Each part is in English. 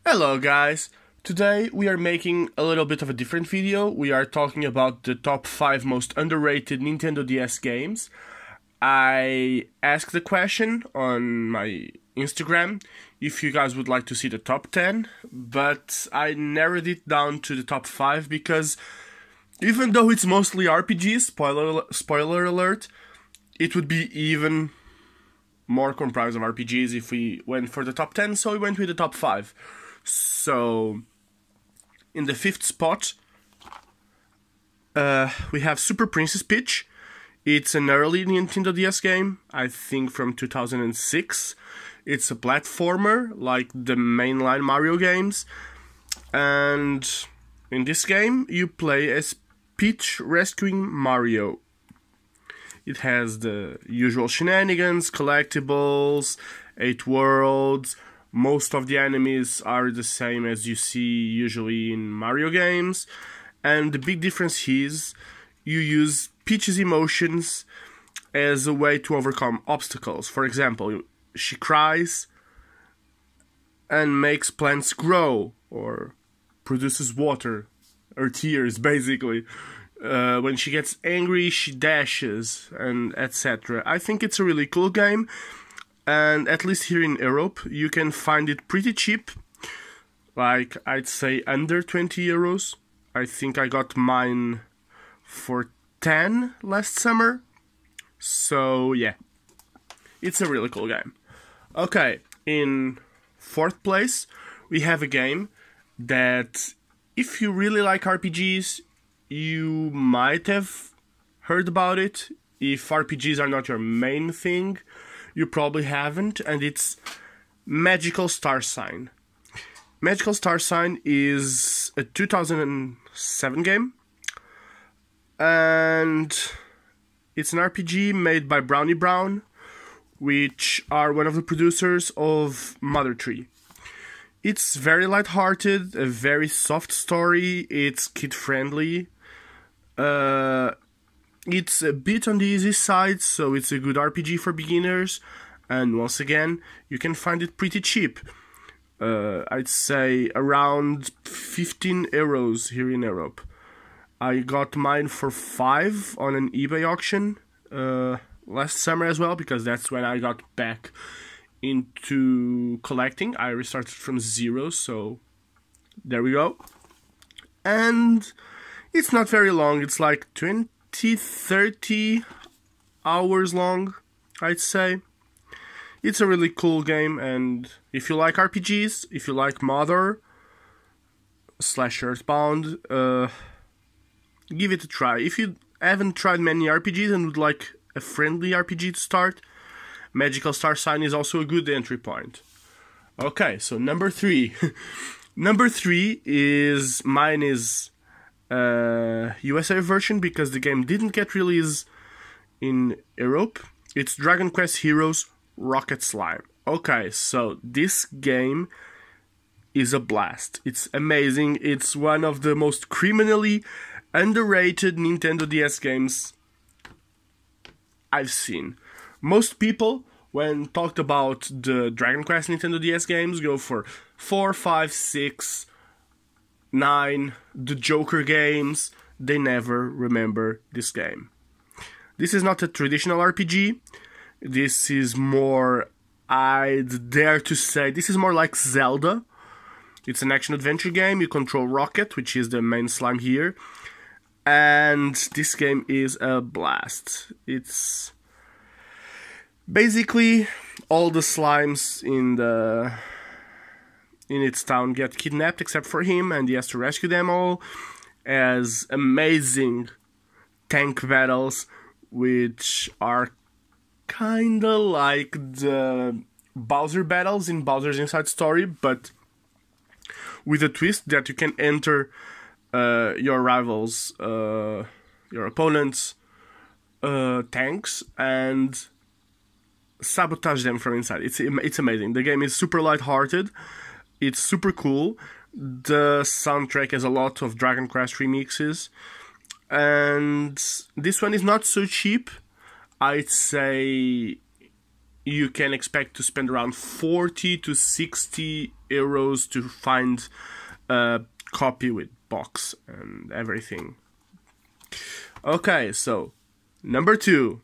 Hello guys! Today we are making a little bit of a different video. We are talking about the top 5 most underrated Nintendo DS games. I asked the question on my Instagram if you guys would like to see the top 10, but I narrowed it down to the top 5 because even though it's mostly RPGs, spoiler alert, it would be even more comprised of RPGs if we went for the top 10, so we went with the top 5. So, in the 5th spot, we have Super Princess Peach. It's an early Nintendo DS game, I think from 2006. It's a platformer, like the mainline Mario games. And in this game, you play as Peach rescuing Mario. It has the usual shenanigans, collectibles, 8 worlds. Most of the enemies are the same as you see usually in Mario games. And the big difference is you use Peach's emotions as a way to overcome obstacles. For example, she cries and makes plants grow, or produces water, or tears basically. When she gets angry, she dashes, and etc. I think it's a really cool game. And at least here in Europe, you can find it pretty cheap. Like, I'd say under 20 euros. I think I got mine for 10 last summer. So, yeah. It's a really cool game. Okay, in 4th place, we have a game that, if you really like RPGs, you might have heard about it. If RPGs are not your main thing, you probably haven't, and it's Magical Star Sign. Magical Star Sign is a 2007 game, and it's an RPG made by Brownie Brown, which are one of the producers of Mother 3. It's very lighthearted, a very soft story, it's kid-friendly. It's a bit on the easy side, so it's a good RPG for beginners, and once again, you can find it pretty cheap. I'd say around 15 euros here in Europe. I got mine for 5 on an eBay auction last summer as well, because that's when I got back into collecting. I restarted from 0, so there we go. And it's not very long, it's like 30 hours long, I'd say. It's a really cool game, and if you like RPGs, if you like Mother / Earthbound, give it a try. If you haven't tried many RPGs and would like a friendly RPG to start, Magical Star Sign is also a good entry point. Okay, so number 3. Number 3 is, mine is USA version, because the game didn't get released in Europe. It's Dragon Quest Heroes Rocket Slime. Okay, so this game is a blast. It's amazing. It's one of the most criminally underrated Nintendo DS games I've seen. Most people, when talked about the Dragon Quest Nintendo DS games, go for 4, 5, 6, 9, the Joker games. They never remember this game. This is not a traditional RPG. This is more, I'd dare to say, this is more like Zelda. It's an action-adventure game. You control Rocket, which is the main slime here. And this game is a blast. It's basically all the slimes in its town get kidnapped except for him, and he has to rescue them all, as amazing tank battles, which are kinda like the Bowser battles in Bowser's Inside Story, but with a twist that you can enter your rivals, your opponents' tanks, and sabotage them from inside. It's amazing. The game is super lighthearted. It's super cool. The soundtrack has a lot of Dragon Quest remixes. And this one is not so cheap. I'd say you can expect to spend around 40 to 60 euros to find a copy with box and everything. Okay, so number 2.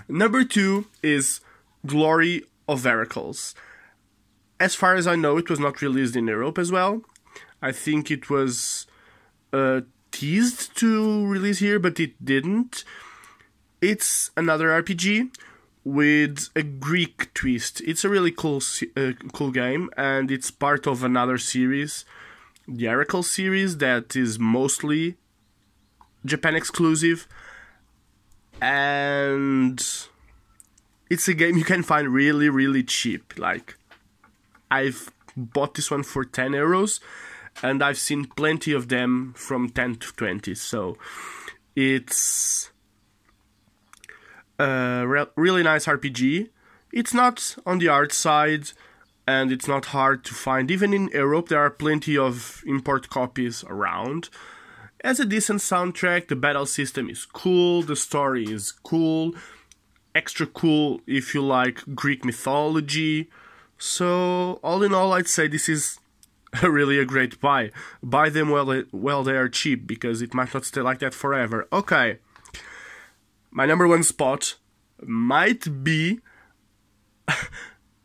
Number 2 is Glory of Varicles. As far as I know, it was not released in Europe as well. I think it was teased to release here, but it didn't. It's another RPG with a Greek twist. It's a really cool game, and it's part of another series, the Varicles series, that is mostly Japan exclusive, and it's a game you can find really, really cheap. Like, I've bought this one for 10 euros, and I've seen plenty of them from 10 to 20, so it's really nice RPG. It's not on the art side, and it's not hard to find. Even in Europe, there are plenty of import copies around. It has a decent soundtrack, the battle system is cool, the story is cool, extra cool if you like Greek mythology. So, all in all, I'd say this is really a great buy. Buy them while they are cheap, because it might not stay like that forever. Okay. My number 1 spot might be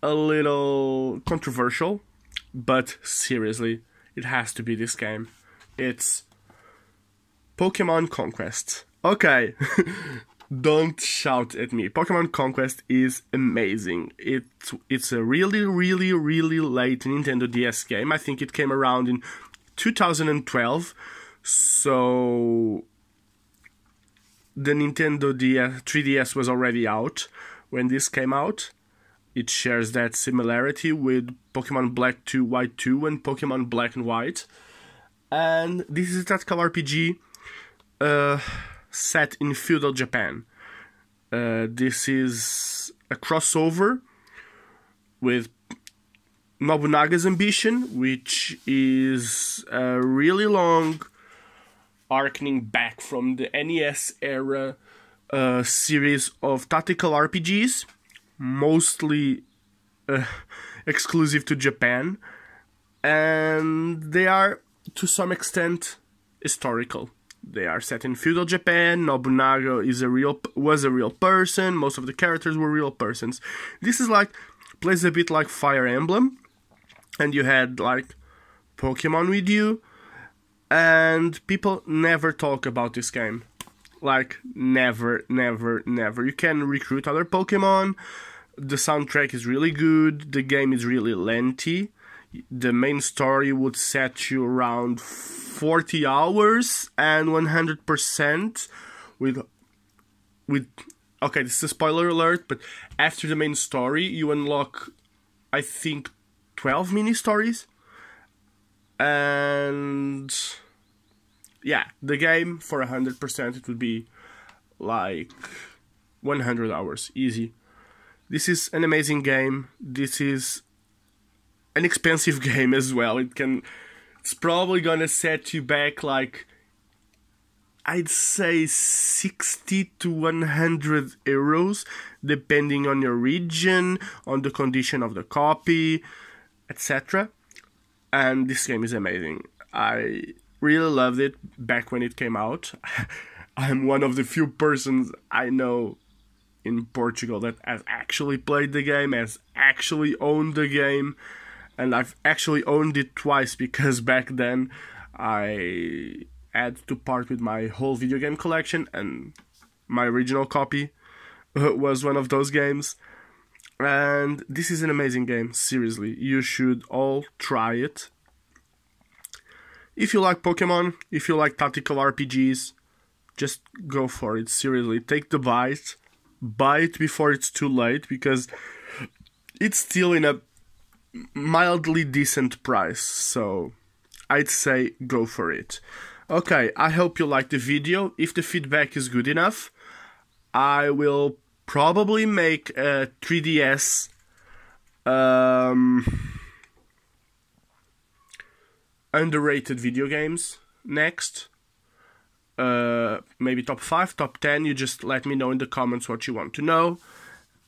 a little controversial, but seriously, it has to be this game. It's Pokemon Conquest. Okay, don't shout at me. Pokemon Conquest is amazing. It's a really, really, really late Nintendo DS game. I think it came around in 2012, so the Nintendo 3DS was already out when this came out. It shares that similarity with Pokemon Black 2, White 2 and Pokemon Black and White. And this is a tactical RPG set in feudal Japan. This is a crossover with Nobunaga's Ambition, which is a really long harkening back from the NES era series of tactical RPGs, mostly exclusive to Japan, and they are to some extent historical. They are set in feudal Japan. Nobunaga was a real person. Most of the characters were real persons. This is plays a bit like Fire Emblem, and you had Pokemon with you. And people never talk about this game. Never, never, never. You can recruit other Pokemon. The soundtrack is really good. The game is really lengthy. The main story would set you around 40 hours and 100% with okay, this is a spoiler alert, but after the main story, you unlock, I think, 12 mini-stories. And yeah, the game for 100% it would be 100 hours, easy. This is an amazing game. This is an expensive game as well. It's probably gonna set you back I'd say 60 to 100 euros, depending on your region, on the condition of the copy, etc. And this game is amazing. I really loved it back when it came out. I'm one of the few persons I know in Portugal that has actually played the game, has actually owned the game, and I've actually owned it twice because back then I had to part with my whole video game collection, and my original copy was one of those games. And this is an amazing game, seriously. You should all try it. If you like Pokemon, if you like tactical RPGs, just go for it, seriously. Take the bite. Buy it before it's too late, because it's still in a mildly decent price. So I'd say go for it. Okay, I hope you liked the video. If the feedback is good enough, I will probably make a 3DS underrated video games next. Maybe top 5, top 10. You just let me know in the comments what you want to know.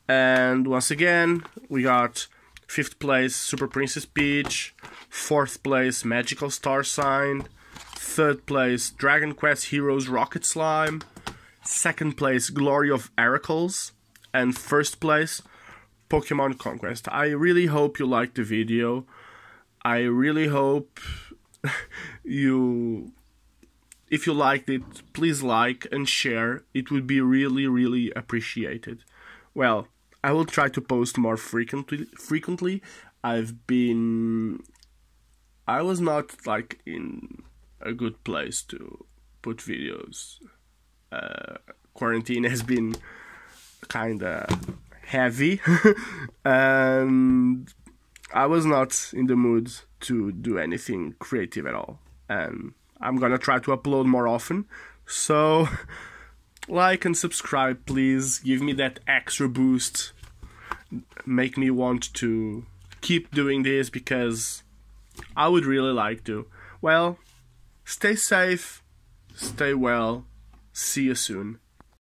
And once again, we got 5th place Super Princess Peach, 4th place Magical Star Sign, 3rd place Dragon Quest Heroes Rocket Slime, 2nd place Glory of Varicles, and 1st place Pokemon Conquest. I really hope you liked the video. I really hope if you liked it, please like and share. It would be really appreciated. Well, I will try to post more frequently. I was not like in a good place to put videos. Quarantine has been kinda heavy and I was not in the mood to do anything creative at all, and I'm gonna try to upload more often. So like and subscribe, please. Give me that extra boost, make me want to keep doing this, because I would really like to. Well, stay safe, stay well, see you soon.